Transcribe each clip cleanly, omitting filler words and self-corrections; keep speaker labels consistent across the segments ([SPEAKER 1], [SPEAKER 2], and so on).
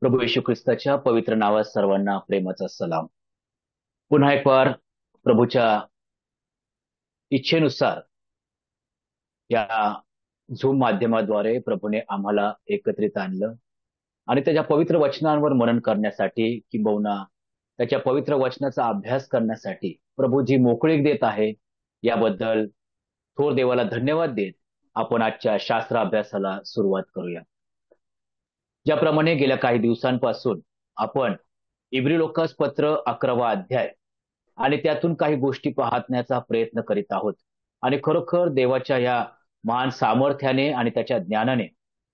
[SPEAKER 1] प्रभू येशू ख्रिस्ताच्या पवित्र नावात सर्वांना प्रेमाचा सलाम. पुन्हा एक वार प्रभूच्या इच्छेनुसार या झूम माध्यमाद्वारे प्रभूने आम्हाला एकत्रित आणलं आणि त्याच्या पवित्र वचनांवर मनन करण्यासाठी किंबहुना त्याच्या पवित्र वचनाचा अभ्यास करण्यासाठी प्रभू जी मोकळीक देत आहे याबद्दल थोर देवाला धन्यवाद देत आपण आजच्या शास्त्र अभ्यासाला सुरुवात करूया. ज्याप्रमाणे गेल्या काही दिवसांपासून आपण इब्री लोकास पत्र 11वा अध्याय आणि त्यातून काही गोष्टी पाहण्याचा प्रयत्न करीत आहोत आणि खरोखर देवाच्या या महान सामर्थ्याने आणि त्याच्या ज्ञानाने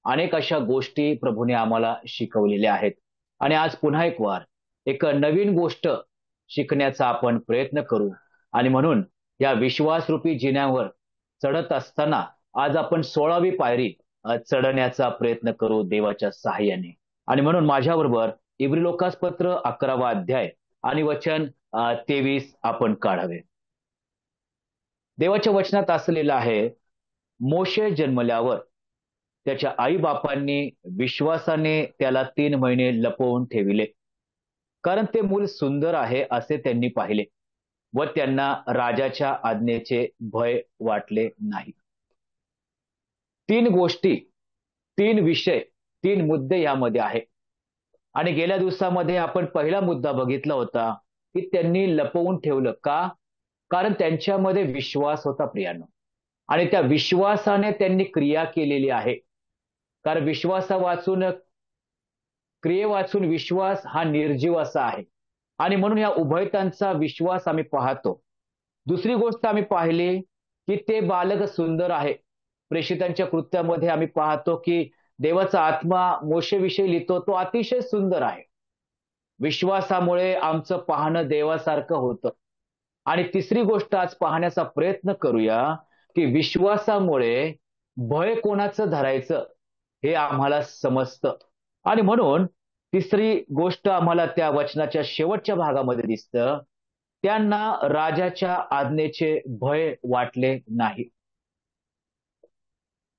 [SPEAKER 1] अनेक अशा गोष्टी प्रभूने आम्हाला शिकवलेल्या आहेत आणि आज पुन्हा एक वार एक नवीन गोष्ट शिकण्याचा आपण प्रयत्न करू. आणि म्हणून या विश्वासरूपी जिन्यावर चढत असताना आज आपण 16वी पायरी चढण्याचा प्रयत्न करू देवाच्या सहाय्याने. आणि म्हणून माझ्याबरोबर इब्री लोकास पत्र 11वा अध्याय आणि वचन 23 आपण काढावे. देवाच्या वचनात असलेलं आहे, मोशे जन्मल्यावर त्याच्या आई बापांनी विश्वासाने त्याला 3 महिने लपवून ठेविले, कारण ते मूल सुंदर आहे असे त्यांनी पाहिले व त्यांना राजाच्या आज्ञेचे भय वाटले नाही. 3 गोष्टी, 3 विषय, 3 मुद्दे यामध्ये आहे. आणि गेल्या दिवसामध्ये आपण पहिला मुद्दा बघितला होता की त्यांनी लपवून ठेवलं का? कारण त्यांच्यामध्ये विश्वास होता प्रियानो, आणि त्या विश्वासाने त्यांनी क्रिया केलेली आहे. कारण विश्वासा वाचून क्रिये वाचून विश्वास हा निर्जीव असा आहे आणि म्हणून या उभयतांचा विश्वास आम्ही पाहतो. दुसरी गोष्ट आम्ही पाहिली की ते बालक सुंदर आहे. प्रेषितांच्या कृत्यामध्ये आम्ही पाहतो की देवाचा आत्मा मोशेविषयी लिहितो, तो अतिशय सुंदर आहे. विश्वासामुळे आमचं पाहणं देवासारखं होतं. आणि तिसरी गोष्ट आज पाहण्याचा प्रयत्न करूया की विश्वासामुळे भय कोणाचं धरायचं हे आम्हाला समजतं. आणि म्हणून तिसरी गोष्ट आम्हाला त्या वचनाच्या शेवटच्या भागामध्ये दिसतं, त्यांना राजाच्या आज्ञेचे भय वाटले नाही.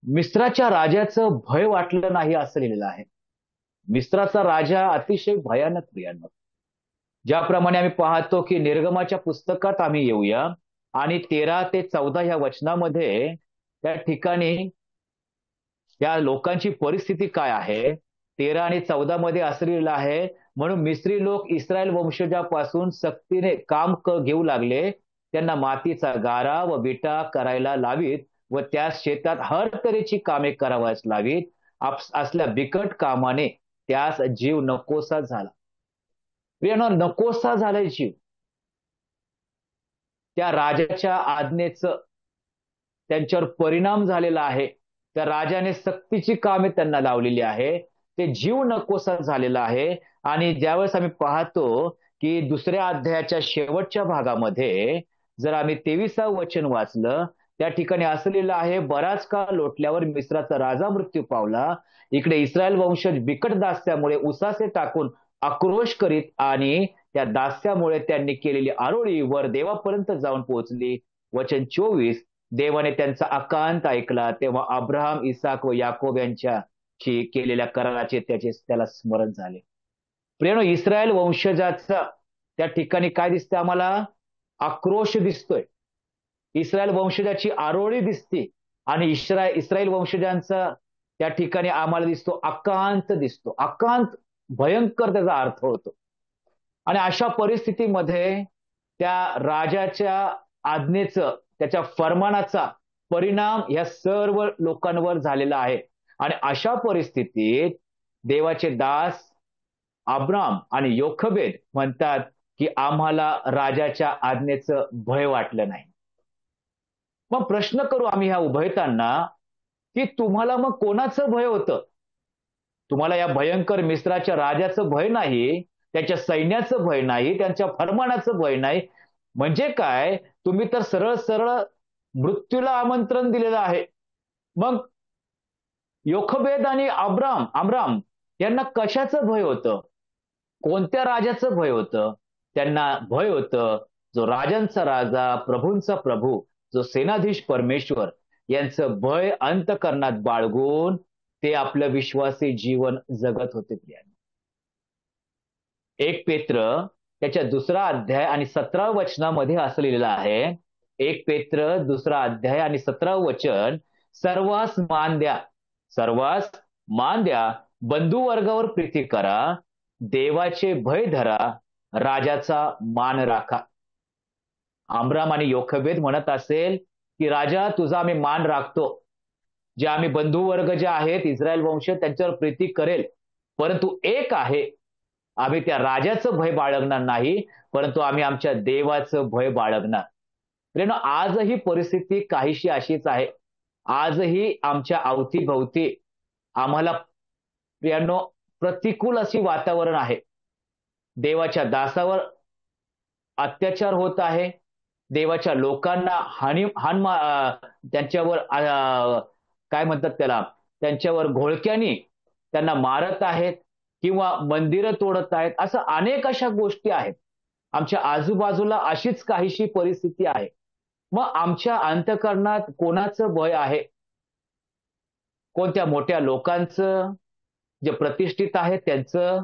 [SPEAKER 1] मिस्राच्या राजाचं भय वाटलं नाही असं लिहिलेलं आहे. मिस्राचा राजा अतिशय भयानक प्रियानो. ज्याप्रमाणे आम्ही पाहतो की निर्गमाच्या पुस्तकात आम्ही येऊया आणि 13 ते 14 या वचनामध्ये त्या ठिकाणी त्या लोकांची परिस्थिती काय आहे. 13 आणि 14 मध्ये असं लिहिलं आहे, म्हणून मिस्री लोक इस्रायल वंशजापासून सक्तीने काम घेऊ लागले. त्यांना मातीचा गारा व विटा करायला लावीत व त्या शेतात हर तऱ्हेची कामे करावयास लावीत. असल्या बिकट कामाने त्यास जीव नकोसा झाला. प्रियानो, नकोसा झालाय जीव. त्या राजाच्या आज्ञेचं त्यांच्यावर परिणाम झालेला आहे. त्या राजाने सक्तीची कामे त्यांना लावलेली आहे. ते जीव नकोसा झालेला आहे. आणि ज्यावेळेस आम्ही पाहतो की दुसऱ्या अध्यायाच्या शेवटच्या भागामध्ये जर आम्ही 23व वचन वाचलं, त्या ठिकाणी असं लिहिलं आहे, बराच काळ लोटल्यावर मिस्राचा राजा मृत्यू पावला. इकडे इस्रायल वंशज बिकट दास्यामुळे उसासे टाकून आक्रोश करीत आणि त्या दास्यामुळे त्यांनी केलेली आरोळी वर देवापर्यंत जाऊन पोहोचली. वचन 24, देवाने त्यांचा आकांत ऐकला, तेव्हा अब्राहम, इसाक व याकोब यांच्या केलेल्या कराराचे त्याला स्मरण झाले. प्रियानो, इस्रायल वंशजाचा त्या ठिकाणी काय दिसतंय आम्हाला? आक्रोश दिसतोय. इस्रायल वंशजाची आरोळी दिसते आणि इस्रायल वंशजांचा त्या ठिकाणी आम्हाला दिसतो आकांत दिसतो. आकांत भयंकर त्याचा अर्थ होतो. आणि अशा परिस्थितीमध्ये त्या राजाच्या आज्ञेचं, त्याच्या फरमानाचा परिणाम या सर्व लोकांवर झालेला आहे. आणि अशा परिस्थितीत देवाचे दास अब्राम आणि योखबेद म्हणतात की आम्हाला राजाच्या आज्ञेचं भय वाटलं नाही. मग प्रश्न करू आम्ही ह्या उभयतांना की तुम्हाला मग कोणाचं भय होतं? तुम्हाला या भयंकर मिस्राच्या राजाचं भय नाही, त्याच्या सैन्याचं भय नाही, त्यांच्या फरमानाचं भय नाही. म्हणजे काय? तुम्ही तर सरळ सरळ मृत्यूला आमंत्रण दिलेलं आहे. मग योखबेद आणि अब्राम यांना कशाचं भय होतं? कोणत्या राजाचं भय होतं? त्यांना भय होतं जो राजांचा राजा, प्रभूंचा प्रभू, जो सेनाधीश परमेश्वर यांचं भय अंतःकरणात बाळगून ते आपलं विश्वासी जीवन जगत होते. एक पेत्र त्याच्या 2 अध्याय आणि 17 वचनामध्ये असं लिहिलेलं आहे. एक पेत्र 2 अध्याय आणि 17 वचन, सर्वांस मान द्या, सर्वांस मान द्या, बंधुवर्गावर प्रीती करा, देवाचे भय धरा, राजाचा मान राखा. आमराम आणि योखबेद म्हणत असेल की राजा तुझा आम्ही मान राखतो, जे आम्ही बंधुवर्ग जे आहेत इस्रायल वंश त्यांच्यावर प्रीती करेल, परंतु एक आहे, आम्ही त्या राजाचं भय बाळगणार नाही, परंतु आम्ही आमच्या देवाचं भय बाळगणार. मित्रांनो, आजही परिस्थिती काहीशी अशीच आहे. आजही आमच्या अवतीभवती आम्हाला प्रियांनो प्रतिकूल अशी वातावरण आहे. देवाच्या दासावर अत्याचार होत आहे. देवाच्या लोकांना त्यांच्यावर काय म्हणतात त्याला, त्यांच्यावर घोळक्यानी त्यांना मारत आहेत किंवा मंदिरं तोडत आहेत. असं अनेक अशा गोष्टी आहेत. आमच्या आजूबाजूला अशीच काहीशी परिस्थिती आहे. मग आमच्या अंतःकरणात कोणाचं भय आहे? कोणत्या मोठ्या लोकांचं, जे प्रतिष्ठित आहे त्यांचं,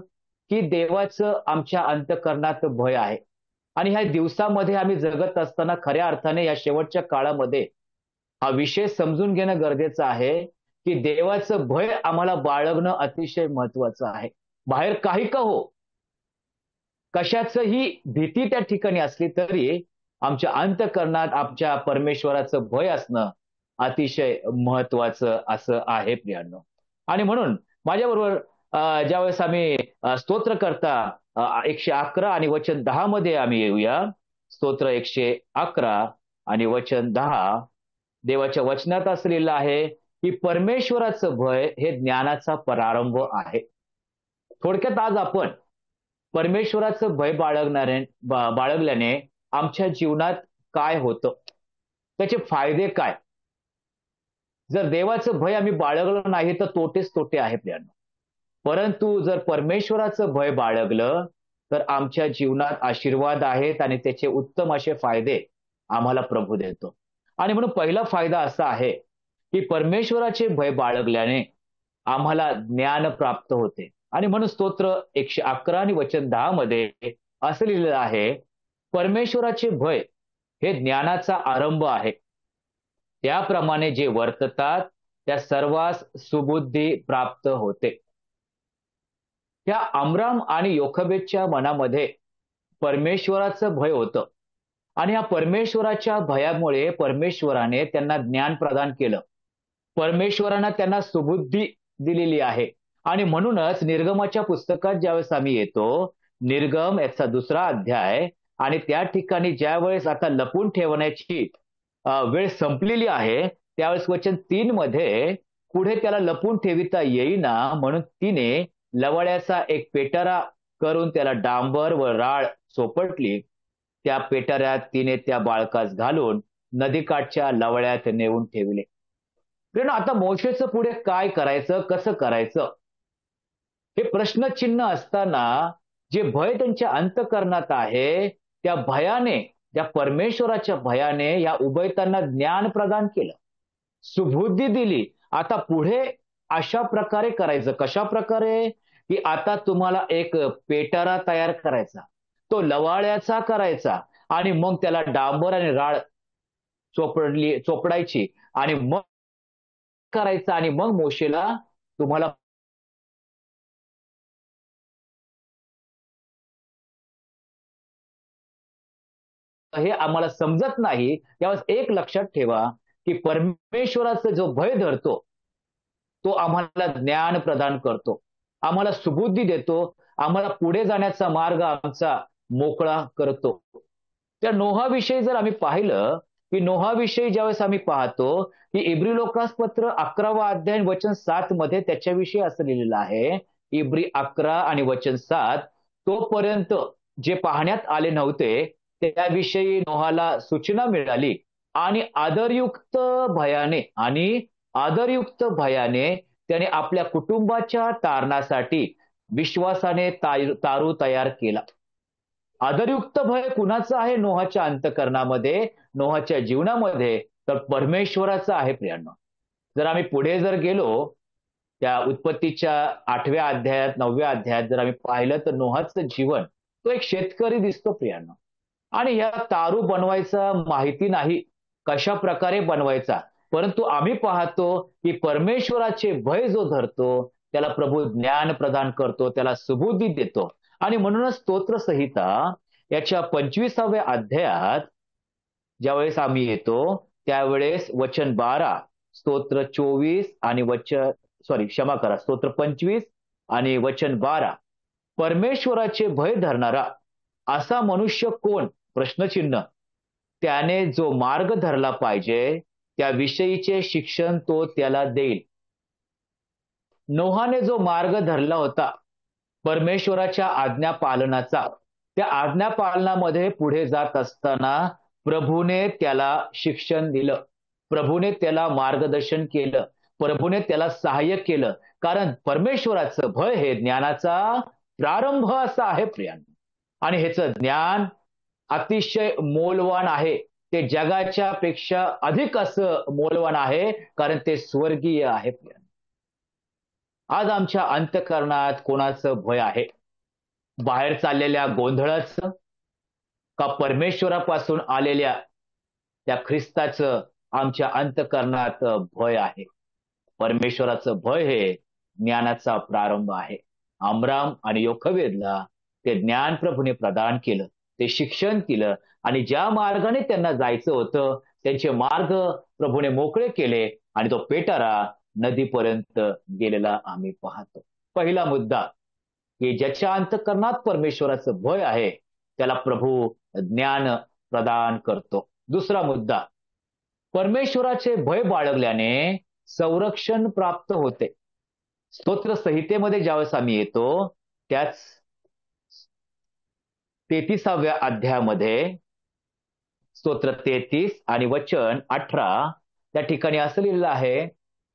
[SPEAKER 1] की देवाचं आमच्या अंतःकरणात भय आहे? आणि ह्या दिवसामध्ये आम्ही जगत असताना खऱ्या अर्थाने या शेवटच्या काळामध्ये हा विषय समजून घेणं गरजेचं आहे की देवाचं भय आम्हाला बाळगणं अतिशय महत्वाचं आहे. बाहेर काही का हो, कशाचंही भीती त्या ठिकाणी असली तरी आमच्या अंतःकरणात आमच्या परमेश्वराचं भय असणं अतिशय महत्वाचं असं आहे प्रियांनो. आणि म्हणून माझ्याबरोबर ज्यावेळेस आम्ही स्तोत्र करता 111 आणि वचन 10 मध्ये आम्ही येऊया. स्तोत्र 111 आणि वचन 10, देवाच्या वचनात असं लिहिलं आहे की परमेश्वराचं भय हे ज्ञानाचा प्रारंभ आहे. थोडक्यात आज आपण परमेश्वराचं भय बाळगल्याने आमच्या जीवनात काय होतं, त्याचे फायदे काय? जर देवाचं भय आम्ही बाळगलं नाही तर तोटेच तोटे आहे प्रियांनो. परंतु जर परमेश्वराचं भय बाळगलं तर आमच्या जीवनात आशीर्वाद आहेत आणि त्याचे उत्तम असे फायदे आम्हाला प्रभू देतो. आणि म्हणून पहिला फायदा असा आहे की परमेश्वराचे भय बाळगल्याने आम्हाला ज्ञान प्राप्त होते. आणि म्हणून स्तोत्र 111 आणि वचन 10 मध्ये असं लिहिलेलं आहे, परमेश्वराचे भय हे ज्ञानाचा आरंभ आहे, त्याप्रमाणे जे वर्ततात त्या सर्वांस सुबुद्धी प्राप्त होते. त्या अमराम आणि योखबेदच्या मनामध्ये परमेश्वराचं भय होतं आणि या परमेश्वराच्या भयामुळे परमेश्वराने त्यांना ज्ञान प्रदान केलं. परमेश्वराने त्यांना सुबुद्धी दिलेली आहे. आणि म्हणूनच निर्गमाच्या पुस्तकात ज्यावेळेस आम्ही येतो, निर्गम याचा 2 अध्याय, आणि त्या ठिकाणी ज्यावेळेस आता लपून ठेवण्याची वेळ संपलेली आहे, त्यावेळेस वचन 3 मध्ये पुढे त्याला लपून ठेविता येईना म्हणून तिने लवाळ्याचा एक पेटारा करून त्याला डांबर व राळ चोपटली. त्या पेटाऱ्यात तिने त्या बाळकास घालून नदीकाठच्या लवळ्यात नेऊन ठेवले. आता मोशेचं पुढे काय करायचं, कसं करायचं, हे प्रश्नचिन्ह असताना जे भय त्यांच्या अंतःकरणात आहे त्या भयाने, त्या परमेश्वराच्या भयाने या उभयतांना ज्ञान प्रदान केलं, सुबुद्धी दिली. आता पुढे अशा प्रकारे करायचं. कशा प्रकारे? की आता तुम्हाला एक पेटारा तयार करायचा, तो लवाळ्याचा करायचा, आणि मग त्याला डांबर आणि राळ चोपडायची आणि मग करायचा. आणि मग मोशेला तुम्हाला हे आम्हाला समजत नाही, त्यावेळेस एक लक्षात ठेवा की परमेश्वराचा जो भय धरतो तो आम्हाला ज्ञान प्रदान करतो, आम्हाला सुबुद्धी देतो, आम्हाला पुढे जाण्याचा मार्ग आमचा मोकळा करतो. त्या नोहाविषयी जर आम्ही पाहिलं की नोहाविषयी ज्यावेळेस आम्ही पाहतो की इब्री लोकासपत्र 11 अध्याय वचन 7 मध्ये त्याच्याविषयी असं लिहिलेलं आहे. इब्री 11 आणि वचन 7, तोपर्यंत जे पाहण्यात आले नव्हते त्याविषयी नोहाला सूचना मिळाली आणि आदरयुक्त भयाने त्याने आपल्या कुटुंबाच्या तारणासाठी विश्वासाने तारू तयार केला. आदरयुक्त भय कुणाचं आहे नोहाच्या अंतःकरणामध्ये, नोहाच्या जीवनामध्ये? तर परमेश्वराचं आहे प्रियांनो. जर आम्ही पुढे जर गेलो त्या उत्पत्तीच्या 8व्या अध्यायात 9व्या अध्यायात जर आम्ही पाहिलं तर नोहाचं जीवन तो एक शेतकरी दिसतो प्रियांनो. आणि ह्या तारू बनवायचा माहिती नाही कशा प्रकारे बनवायचा, परंतु आम्ही पाहतो की परमेश्वराचे भय जो धरतो त्याला प्रभू ज्ञान प्रदान करतो, त्याला सुबुद्धी देतो. आणि म्हणूनच स्तोत्र संहिता याच्या 25व्या अध्यायात ज्यावेळेस आम्ही येतो त्यावेळेस वचन 12, स्तोत्र 24 आणि वचन क्षमा करा, स्तोत्र 25 आणि वचन 12, परमेश्वराचे भय धरणारा असा मनुष्य कोण, प्रश्नचिन्ह. त्याने जो मार्ग धरला पाहिजे त्याविषयीचे शिक्षण तो त्याला देईल. नोहाने जो मार्ग धरला होता परमेश्वराच्या आज्ञा पालनाचा, त्या आज्ञा पालनामध्ये पुढे जात असताना प्रभूने त्याला शिक्षण दिलं, प्रभूने त्याला मार्गदर्शन केलं, प्रभूने त्याला सहाय्य केलं. कारण परमेश्वराचं भय हे ज्ञानाचा प्रारंभ असा आहे प्रियांनो. आणि ह्याचं ज्ञान अतिशय मोलवान आहे. ते जगाच्या पेक्षा अधिक असं मोलवान आहे, कारण ते स्वर्गीय आहे प्रियांनो. आज आमच्या अंतःकरणात कोणाचं भय आहे? बाहेर चाललेल्या गोंधळाचं, का परमेश्वरापासून आलेल्या त्या ख्रिस्ताचं आमच्या अंतःकरणात भय आहे? परमेश्वराचं भय हे ज्ञानाचा प्रारंभ आहे. आमराम आणि योखवेदला ते ज्ञान प्रभूने प्रदान केलं, ते शिक्षण केलं, आणि ज्या मार्गाने त्यांना जायचं होतं त्यांचे मार्ग प्रभूने मोकळे केले, आणि तो पेटारा नदीपर्यंत गेलेला आम्ही पाहतो. पहिला मुद्दा की ज्याच्या अंतःकरणात परमेश्वराचं भय आहे त्याला प्रभू ज्ञान प्रदान करतो. दुसरा मुद्दा, परमेश्वराचे भय बाळगल्याने संरक्षण प्राप्त होते. स्तोत्र संहितेमध्ये ज्यावेळेस आम्ही येतो त्याच 33व्या अध्यायामध्ये स्तोत्र 33 आणि वचन 18 त्या ठिकाणी असं लिहिलेलं आहे,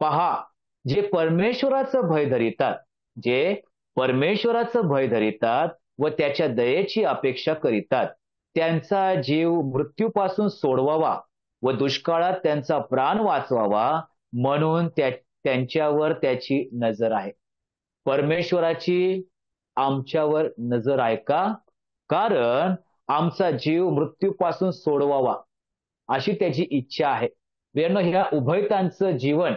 [SPEAKER 1] पहा, जे परमेश्वराचं भय धरितात, जे परमेश्वराचं भय धरितात व त्याच्या दयेची अपेक्षा करीतात, त्यांचा जीव मृत्यूपासून सोडवावा व दुष्काळात त्यांचा प्राण वाचवावा म्हणून त्यांच्यावर त्याची नजर आहे. परमेश्वराची आमच्यावर नजर आहे का? कारण आमचा जीव मृत्यूपासून सोडवावा अशी त्याची इच्छा आहे. ह्या उभयतांचं जीवन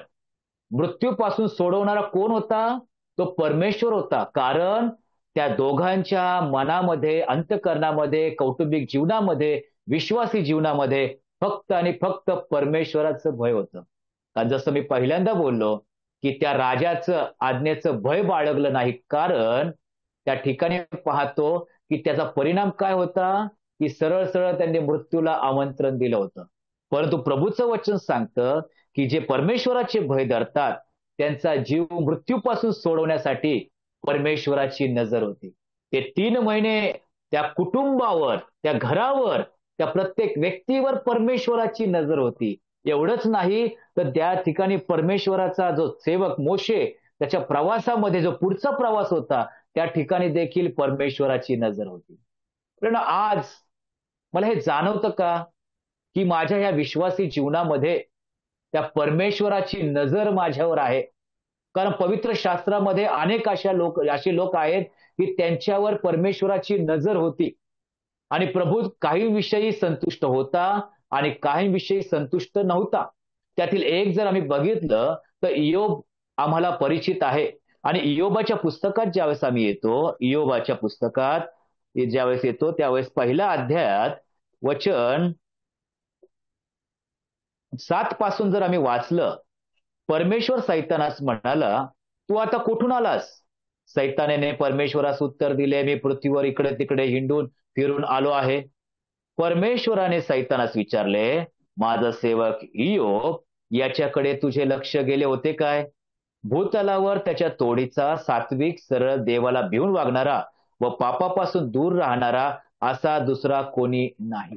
[SPEAKER 1] मृत्यूपासून सोडवणारा कोण होता? तो परमेश्वर होता. कारण त्या दोघांच्या मनामध्ये, अंतःकरणामध्ये, कौटुंबिक जीवनामध्ये, विश्वासी जीवनामध्ये फक्त आणि फक्त परमेश्वराचं भय होतं. कारण जसं मी पहिल्यांदा बोललो की त्या राजाचं आज्ञेचं भय बाळगलं नाही, कारण त्या ठिकाणी पाहतो की त्याचा परिणाम काय होता की सरळ सरळ त्यांनी मृत्यूला आमंत्रण दिलं होतं. परंतु प्रभूचं वचन सांगतं की जे परमेश्वराचे भय धरतात त्यांचा जीव मृत्यूपासून सोडवण्यासाठी परमेश्वराची नजर होती. ते 3 महिने त्या कुटुंबावर, त्या घरावर, त्या प्रत्येक व्यक्तीवर परमेश्वराची नजर होती. एवढंच नाही तर त्या ठिकाणी परमेश्वराचा जो सेवक मोशे त्याच्या प्रवासामध्ये जो पुढचा प्रवास होता त्या ठिकाणी देखील परमेश्वराची नजर होती. पण आज मला हे जाणवतं का की माझ्या या विश्वासी जीवनामध्ये त्या परमेश्वराची नजर माझ्यावर आहे? कारण पवित्र शास्त्रामध्ये अनेक असे लोक आहेत की त्यांच्यावर परमेश्वराची नजर होती, आणि प्रभू काही विषयी संतुष्ट होता आणि काही विषयी संतुष्ट नव्हता. त्यातील एक जर आम्ही बघितलं तर इयोब आम्हाला परिचित आहे. आणि इयोबाच्या पुस्तकात ज्यावेळेस आम्ही येतो, इयोबाच्या पुस्तकात ज्यावेळेस येतो त्यावेळेस पहिल्या अध्यायात वचन 7 पासून जर आम्ही वाचलं, परमेश्वर सैतानास म्हणाला, तू आता कुठून आलास? सैतानाने परमेश्वरास उत्तर दिले, मी पृथ्वीवर इकडे तिकडे हिंडून फिरून आलो आहे. परमेश्वराने सैतानास विचारले, माझा सेवक इयोब याच्याकडे तुझे लक्ष गेले होते काय? भूतलावर त्याच्या तोडीचा, सात्विक, सरळ, देवाला भिवून वागणारा व पापापासून दूर राहणारा असा दुसरा कोणी नाही.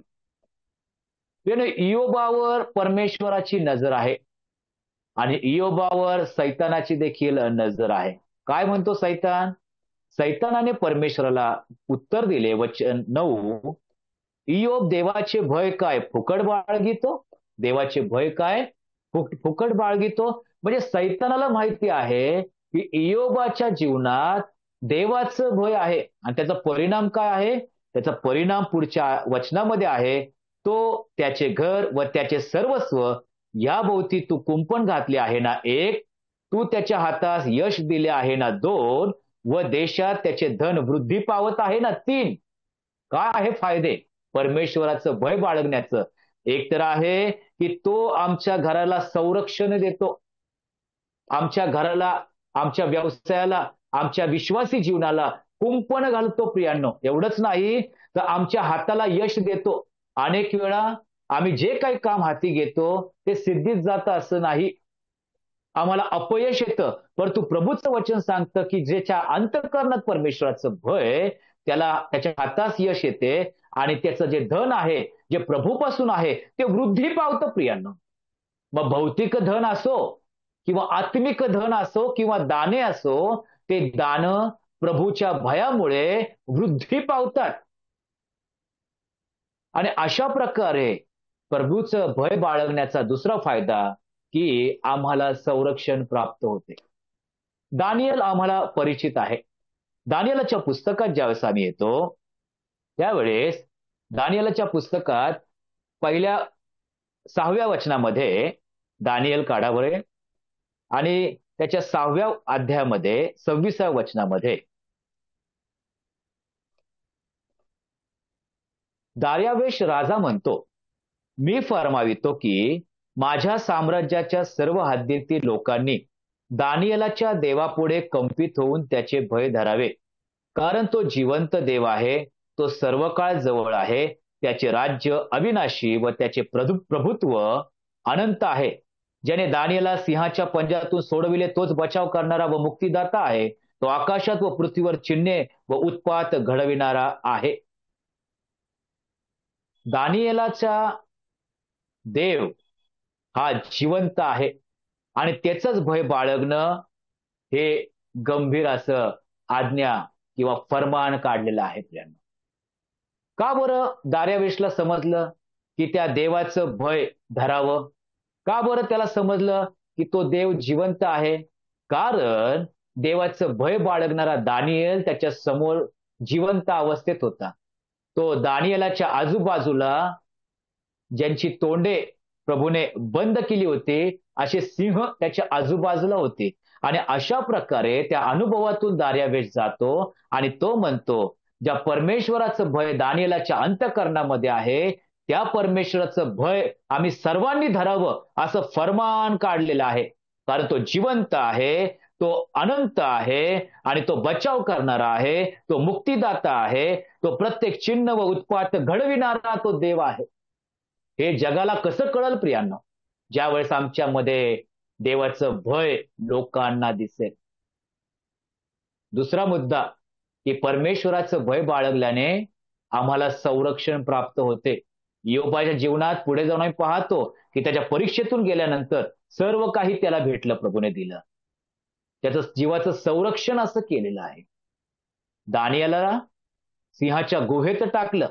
[SPEAKER 1] इयोबावर परमेश्वराची नजर आहे आणि इयोबावर सैतानाची देखील नजर आहे. काय म्हणतो सैतान? सैतानाने परमेश्वराला उत्तर दिले, वचन 9, इयोब देवाचे भय काय फुकट बाळगितो? देवाचे भय काय फुकट बाळगितो? म्हणजे सैतानाला माहिती आहे की इयोबाच्या जीवनात देवाचं भय आहे आणि त्याचा परिणाम काय आहे? त्याचा परिणाम पुढच्या वचनामध्ये आहे. तो त्याचे घर व त्याचे सर्वस्व याभोवती तू कुंपण घातले आहे ना एक, तू त्याच्या हातास यश दिले आहे ना दोन, व देशात त्याचे धन वृद्धी पावत आहे ना तीन. काय आहे फायदे परमेश्वराचं भय बाळगण्याचं? एक तर आहे की तो आमच्या घराला संरक्षण देतो, आमच्या घराला, आमच्या व्यवसायाला, आमच्या विश्वासी जीवनाला कुंपण घालतो प्रियांनो. एवढंच नाही तर आमच्या हाताला यश देतो. अनेक वेळा आम्ही जे काही काम हाती घेतो ते सिद्धीत जातं असं नाही, आम्हाला अपयश येतं, परंतु प्रभूचं वचन सांगतं की ज्याच्या अंतःकरणात परमेश्वराचं भय, त्याला त्याच्या हातास यश येते आणि त्याचं जे धन आहे, जे प्रभूपासून आहे, ते वृद्धी पावतं प्रियांनो. मग भौतिक धन असो किंवा आत्मिक धन असो किंवा दाने असो, ते दान प्रभूच्या भयामुळे वृद्धी पावतात. आणि अशा प्रकारे प्रभूचं भय बाळगण्याचा दुसरा फायदा की आम्हाला संरक्षण प्राप्त होते. दानियल आम्हाला परिचित आहे. दानियलाच्या पुस्तकात ज्यावेळेस आम्ही येतो त्यावेळेस दानियलाच्या पुस्तकात पहिल्या 6व्या वचनामध्ये दानियल काढा बरे, आणि त्याच्या 6व्या अध्यायामध्ये 26व्या वचनामध्ये दार्यावेश राजा म्हणतो, मी फरमावितो की माझ्या साम्राज्याच्या सर्व हद्दीतील लोकांनी दानियलाच्या देवापुढे कंपित होऊन त्याचे भय धरावे, कारण तो जिवंत देव आहे, तो सर्व काळ जवळ आहे, त्याचे राज्य अविनाशी व त्याचे प्रभुत्व अनंत आहे. ज्याने दानियला सिंहाच्या पंजातून सोडविले तोच बचाव करणारा व मुक्तिदाता आहे. तो आकाशात व पृथ्वीवर चिन्हे व उत्पात घडविणारा आहे. दानियलाचा देव हा जिवंत आहे आणि त्याचंच भय बाळगणं हे गंभीर असं आज्ञा किंवा फरमान काढलेलं आहे त्यांना. का बरं दार्यावेशला समजलं की त्या देवाचं भय धरावं? का बरं त्याला समजलं की तो देव जिवंत आहे? कारण देवाचं भय बाळगणारा दानियल त्याच्या समोर जिवंत अवस्थेत होता. तो दानियलाच्या आजूबाजूला ज्यांची तोंडे प्रभूने बंद केली होती असे सिंह त्याच्या आजूबाजूला होते. आणि अशा प्रकारे त्या अनुभवातून दार्यावेश जातो आणि तो म्हणतो, ज्या परमेश्वराचं भय दानियलाच्या अंतःकरणामध्ये आहे, त्या परमेश्वराचं भय आम्ही सर्वांनी धरावं असं फरमान काढलेलं आहे. कारण तो जिवंत आहे, तो अनंत आहे आणि तो बचाव करणारा आहे, तो मुक्तिदाता आहे, तो प्रत्येक चिन्ह व उत्पात घडविणारा तो देव आहे. हे जगाला कसं कळल प्रियांनो? ज्या वेळेस आमच्यामध्ये देवाचं भय लोकांना दिसेल. दुसरा मुद्दा की परमेश्वराचं भय बाळगल्याने आम्हाला संरक्षण प्राप्त होते. योबाच्या जीवनात पुढे जाऊन आम्ही पाहतो की त्याच्या परीक्षेतून गेल्यानंतर सर्व काही त्याला भेटलं, प्रभूने दिलं. त्याचं जीवाचं संरक्षण असं केलेलं आहे. दानियेलाला सिंहाच्या गुहेत टाकलं,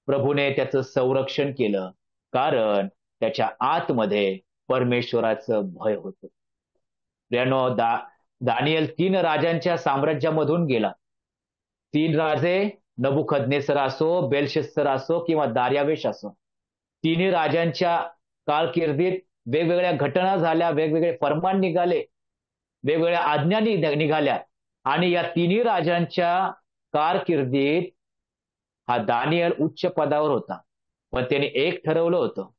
[SPEAKER 1] प्रभूने त्याचं संरक्षण केलं, कारण त्याच्या आतमध्ये परमेश्वराचं भय होतं. दानियल 3 राजांच्या साम्राज्यामधून गेला. 3 राजे, नबुकदनेस्सर असो, बेलशस्सर असो किंवा दार्यावेश असो, तिन्ही राजांच्या कारकिर्दीत वेगवेगळ्या घटना झाल्या, वेगवेगळे फरमान निघाले, वेगवेगळ्या आज्ञा निघाल्या आणि या तिन्ही राजांच्या कारकिर्दीत हा दानियल उच्च पदावर होता. पण त्याने एक ठरवलं होतं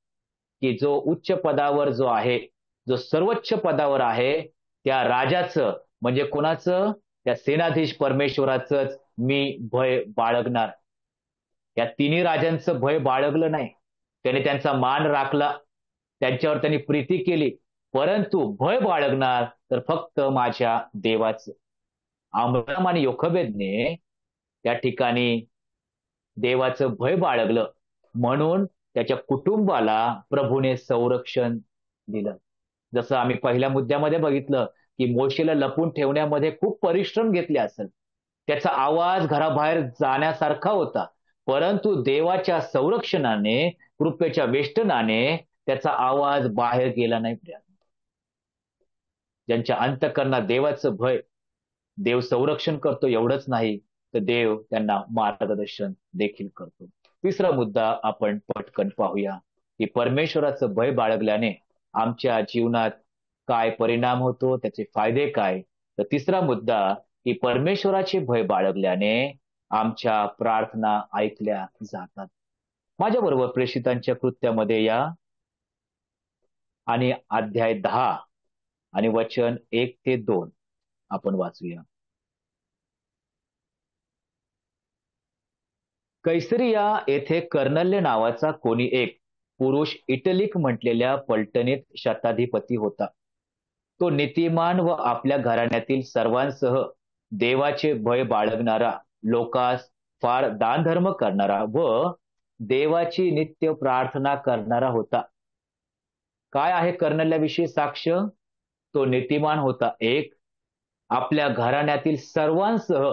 [SPEAKER 1] की जो उच्च पदावर जो आहे, जो सर्वोच्च पदावर आहे, त्या राजाचं म्हणजे कोणाचं? त्या सेनाधीश परमेश्वराचंच मी भय बाळगणार. या तिन्ही राजांचं भय बाळगलं नाही. त्याने त्यांचा मान राखला, त्यांच्यावर त्यांनी प्रीती केली, परंतु भय बाळगणार तर फक्त माझ्या देवाचं. आमराम आणि योखबेदने त्या ठिकाणी देवाचं भय बाळगलं, म्हणून त्याच्या कुटुंबाला प्रभूने संरक्षण दिलं. जसं आम्ही पहिल्या मुद्द्यामध्ये बघितलं की मोशेला लपून ठेवण्यामध्ये खूप परिश्रम घेतले असेल, त्याचा आवाज घराबाहेर जाण्यासारखा होता, परंतु देवाच्या संरक्षणाने, कृपेच्या वेष्टनाने त्याचा आवाज बाहेर गेला नाही. ज्यांच्या अंतःकरणात देवाचं भय देव संरक्षण करतो एवढंच नाही, तर देव त्यांना मार्गदर्शन देखील करतो. तिसरा मुद्दा आपण पटकन पाहूया, की परमेश्वराचं भय बाळगल्याने आमच्या जीवनात काय परिणाम होतो, त्याचे फायदे काय. तर तिसरा मुद्दा, की परमेश्वराचे भय बाळगल्याने आमच्या प्रार्थना ऐकल्या जातात. माझ्याबरोबर प्रेषितांच्या कृत्यामध्ये या आणि अध्याय 10 आणि वचन 1 ते 2 आपण वाचूया. कैसरिया येथे कर्नल्य नावाचा कोणी एक पुरुष इटलिक म्हटलेल्या पलटणीत शताधिपती होता. तो नीतिमान व आपल्या घराण्यातील सर्वांसह देवाचे भय बाळगणारा, लोकास फार दानधर्म करणारा व देवाची नित्य प्रार्थना करणारा होता. काय आहे कर्नल्याविषयी साक्ष? तो नीतिमान होता एक, आपल्या घराण्यातील सर्वांसह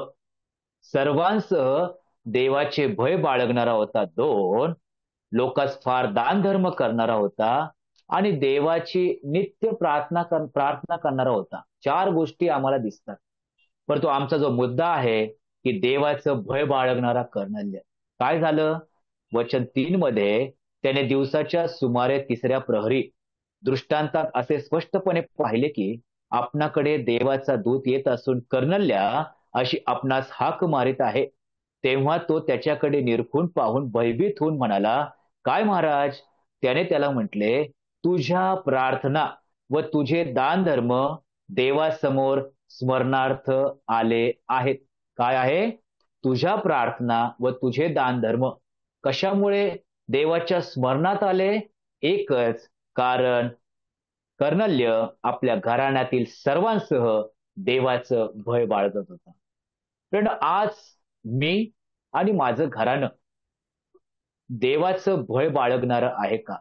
[SPEAKER 1] सर्वांसह देवाचे भय बाळगणारा होता दोन, लोकांस फार दानधर्म करणारा होता आणि देवाची नित्य प्रार्थना करणारा होता. चार गोष्टी आम्हाला दिसतात. परंतु आमचा जो मुद्दा आहे, की देवाचं भय बाळगणारा कर्नल्य. काय झालं? वचन 3 मध्ये त्याने दिवसाच्या सुमारे 3ऱ्या प्रहरी दृष्टांतात असे स्पष्टपणे पाहिले, की आपणाकडे देवाचा दूत येत असून कर्नल्या अशी आपणास हाक मारित आहे. तेव्हा तो त्याच्याकडे निरखून पाहून भयभीत होऊन म्हणाला, काय महाराज? त्याने त्याला म्हटले, तुझ्या प्रार्थना व तुझे दानधर्म देवासमोर स्मरणार्थ आले आहेत. काय आहे? तुझ्या प्रार्थना व तुझे दानधर्म कशामुळे देवाच्या स्मरणात आले? एकच कारण, कर्नल्य आपल्या घराण्यातील सर्वांसह देवाचं भय बाळगत होता. पण आज मी आणि माझं घराणं देवाचं भय बाळगणारं आहे का?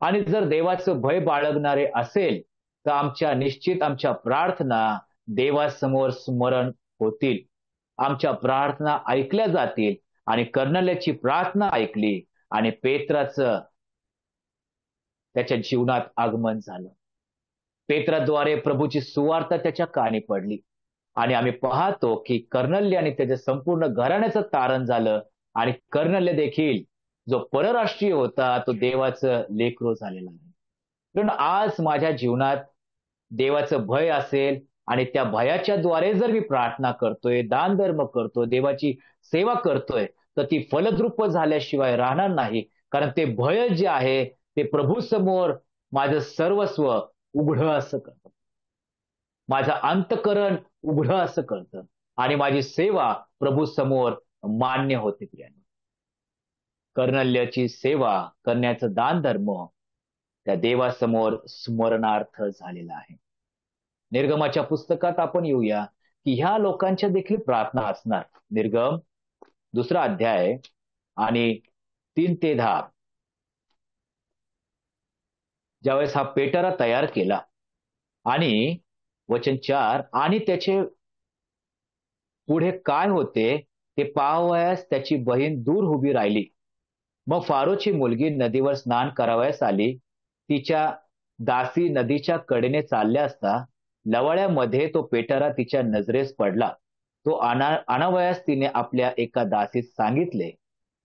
[SPEAKER 1] आणि जर देवाचं भय बाळगणारे असेल, तर आमच्या प्रार्थना देवासमोर स्मरण होतील, आमच्या प्रार्थना ऐकल्या जातील. आणि कर्नल्याची प्रार्थना ऐकली आणि पेत्राचं त्याच्या जीवनात आगमन झालं. पेत्राद्वारे प्रभूची सुवार्ता त्याच्या कानी पडली आणि आम्ही पाहतो, की कर्नल्य आणि त्याच्या संपूर्ण घराण्याचं तारण झालं आणि कर्नल्य देखील जो परराष्ट्रीय होता, तो देवाचं लेकरू झालेला आहे. पण आज माझ्या जीवनात देवाचं भय असेल आणि त्या भयाच्या द्वारे जर मी प्रार्थना करतोय, दानधर्म करतोय, देवाची सेवा करतोय, तर ती फलद्रूप झाल्याशिवाय राहणार नाही. कारण ते भय जे आहे, ते प्रभू समोर माझं सर्वस्व उघडं असं करतं, माझं अंतकरण उघडं असं करतं आणि माझी सेवा प्रभू समोर मान्य होते. प्रियाने, कर्नल्याची सेवा करण्याचं दानधर्म त्या देवासमोर स्मरणार्थ झालेला आहे. निर्गमाच्या पुस्तकात आपण येऊया, की ह्या लोकांच्या देखील प्रार्थना असणार. निर्गम 2 अध्याय आणि 3 ते 10. ज्यावेळेस हा पेटारा तयार केला आणि वचन 4, आणि त्याचे पुढे काय होते ते पाहावयास त्याची बहीण दूर उभी राहिली. मग फारोची मुलगी नदीवर स्नान करावयास आली. तिच्या दासी नदीच्या कडेने चालल्या असता लवाळ्यामध्ये तो पेटारा तिच्या नजरेस पडला. तो आणावयास तिने आपल्या एका दासीस सांगितले.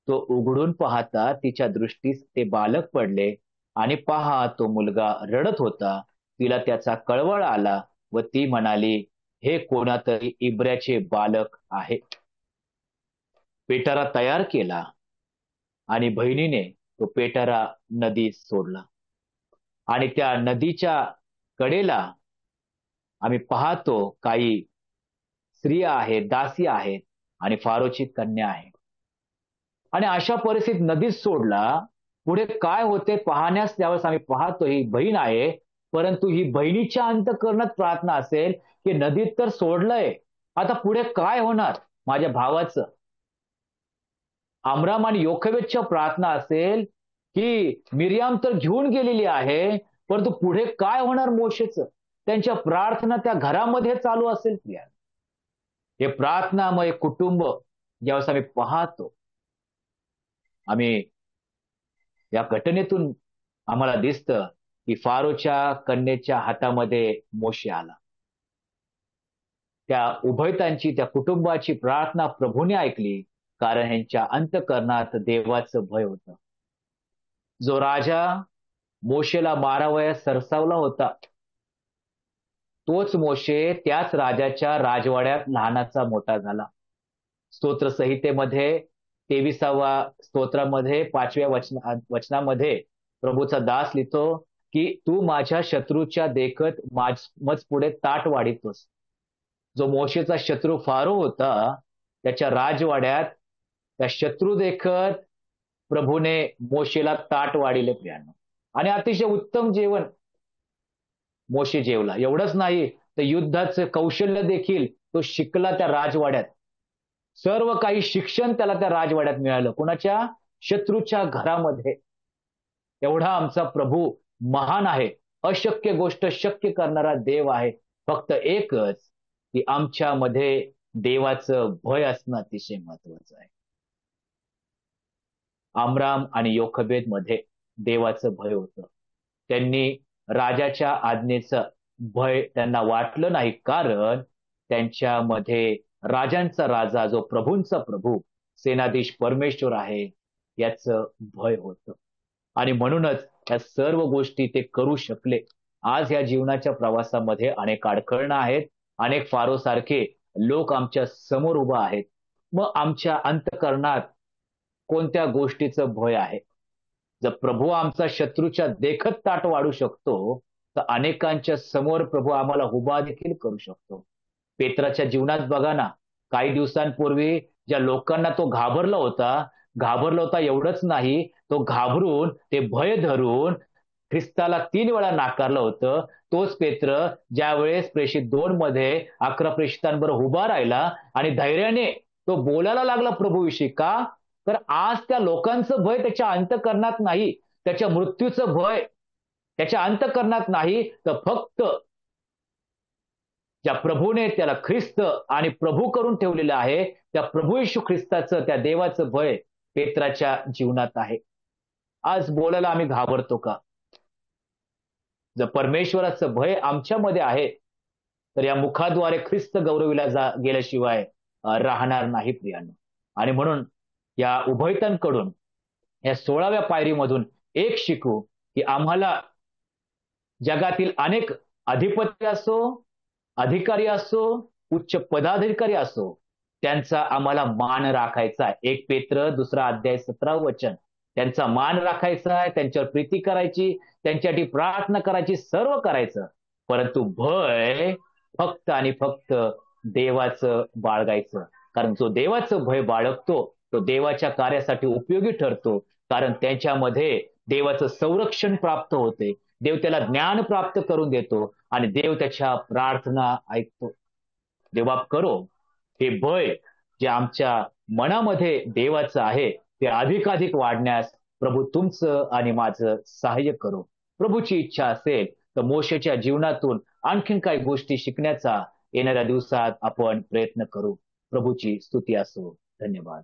[SPEAKER 1] तो उघडून पाहता तिच्या दृष्टीस ते बालक पडले आणि पहा, तो मुलगा रडत होता. तिला त्याचा कळवळ आला व ती म्हणाली, हे कोणातरी इब्र्याचे बालक आहे. पेटारा तयार केला आणि बहिणीने तो पेटारा नदीत सोडला आणि त्या नदीच्या कडेला आम्ही पाहतो काही स्त्रिया आहेत, दासी आहेत आणि फारोची कन्या आहे. आणि अशा परिस्थितीत नदीत सोडला. पुढे काय होते पाहण्यास त्यावेळेस आम्ही पाहतो ही बहीण आहे, परंतु ही बहिणीच्या अंतःकरणात प्रार्थना असेल, की नदीत तर सोडलंय, आता पुढे काय होणार माझ्या भावाचं. आमराम आणि योखेबेदच्या प्रार्थना असेल, की मिरियाम तर घेऊन गेलेली आहे, परंतु पुढे काय होणार मोशेचं. त्यांच्या प्रार्थना त्या घरामध्ये चालू असेल. प्रिया, हे प्रार्थनामय कुटुंब ज्यावेळेस आम्ही पाहतो, आम्ही या घटनेतून आम्हाला दिसतं, की फारोच्या कन्येच्या हातामध्ये मोशे आला. त्या उभयतांची, त्या कुटुंबाची प्रार्थना प्रभूने ऐकली, कारण ह्यांच्या अंतःकरणात देवाचं भय होतं. जो राजा मोशेला मारावयास सरसावला होता, तोच मोशे त्याच राजाच्या राजवाड्यात लहानाचा मोठा झाला. स्तोत्र संहितेमध्ये 23वा स्तोत्रामध्ये 5व्या वचनामध्ये प्रभूचा दास लिहितो की तू माझ्या शत्रूच्या देखत मज पुढे ताट वाढितोस. जो मोशेचा शत्रू फारो होता, त्याच्या राजवाड्यात त्या शत्रू देखत प्रभूने मोशेला ताट वाढिले प्रियानो. आणि अतिशय उत्तम जेवण मोशे जेवला. एवढंच नाही तर युद्धाचं कौशल्य देखील तो शिकला त्या राजवाड्यात. सर्व काही शिक्षण त्याला त्या राजवाड्यात मिळालं. कुणाच्या? शत्रूच्या घरामध्ये. एवढा आमचा प्रभू महान आहे. अशक्य गोष्ट शक्य करणारा देव आहे. फक्त एकच की आमच्यामध्ये देवाचं भय असणं अतिशय महत्वाचं आहे. आमराम आणि योखबेद मध्ये देवाचं भय होतं. त्यांनी राजाच्या आज्ञेचं भय त्यांना वाटलं नाही, कारण त्यांच्यामध्ये राजांचा राजा, जो प्रभूंचा प्रभू, सेनाधीश परमेश्वर आहे, याचं भय होतं. आणि म्हणूनच या सर्व गोष्टी ते करू शकले. आज या जीवनाच्या प्रवासामध्ये अनेक अडखळणं आहेत, अनेक फारो सारखे लोक आमच्या समोर उभा आहेत. मग आमच्या अंतःकरणात कोणत्या गोष्टीचं भय आहे? जर प्रभू आमचा शत्रूच्या देखत ताट वाढू शकतो, तर अनेकांच्या समोर प्रभू आम्हाला उभा देखील करू शकतो. पेत्राच्या जीवनात बघा ना, काही दिवसांपूर्वी ज्या लोकांना तो घाबरला होता एवढंच नाही, तो घाबरून, ते भय धरून ख्रिस्ताला 3 वेळा नाकारलं होतं. तोच पेत्र ज्यावेळेस प्रेषित 2 मध्ये 11 प्रेषितांबरोबर उभा राहिला आणि धैर्याने तो बोलायला लागला प्रभूविषयी. का? तर आज त्या लोकांचं भय त्याच्या अंतःकरणात नाही, त्याच्या मृत्यूचं भय त्याच्या अंतःकरणात नाही, तर फक्त ज्या प्रभूने त्याला ख्रिस्त आणि प्रभू करून ठेवलेलं आहे, त्या प्रभू येशू ख्रिस्ताचं, त्या देवाचं भय पेत्राच्या जीवनात आहे. आज बोलायला आम्ही घाबरतो का? जर परमेश्वराचं भय आमच्यामध्ये आहे, तर या मुखाद्वारे ख्रिस्त गौरविला गेल्याशिवाय राहणार नाही प्रियानो. आणि म्हणून या उभयतांकडून, या 16व्या पायरीमधून एक शिकू की आम्हाला जगातील अनेक अधिपती असो, अधिकारी असो, उच्च पदाधिकारी असो, त्यांचा आम्हाला मान राखायचा आहे. 1 पेत्र 2 अध्याय 17 वचन. त्यांचा मान राखायचा आहे, त्यांच्यावर प्रीती करायची, त्यांच्यासाठी प्रार्थना करायची, सर्व करायचं. परंतु भय फक्त आणि फक्त देवाचं बाळगायचं. कारण जो देवाचं भय बाळगतो, तो देवाच्या कार्यासाठी उपयोगी ठरतो. कारण त्यांच्यामध्ये देवाचं संरक्षण प्राप्त होते. देव त्याला ज्ञान प्राप्त करून देतो आणि देव त्याच्या प्रार्थना ऐकतो. देवबाप करो हे भय जे आमच्या मनामध्ये देवाचं आहे, ते अधिकाधिक वाढण्यास प्रभू तुमचं आणि माझं सहाय्य करो. प्रभूची इच्छा असेल तर मोशेच्या जीवनातून आणखीन काही गोष्टी शिकण्याचा येणाऱ्या दिवसात आपण प्रयत्न करू. प्रभूची स्तुती असो. धन्यवाद.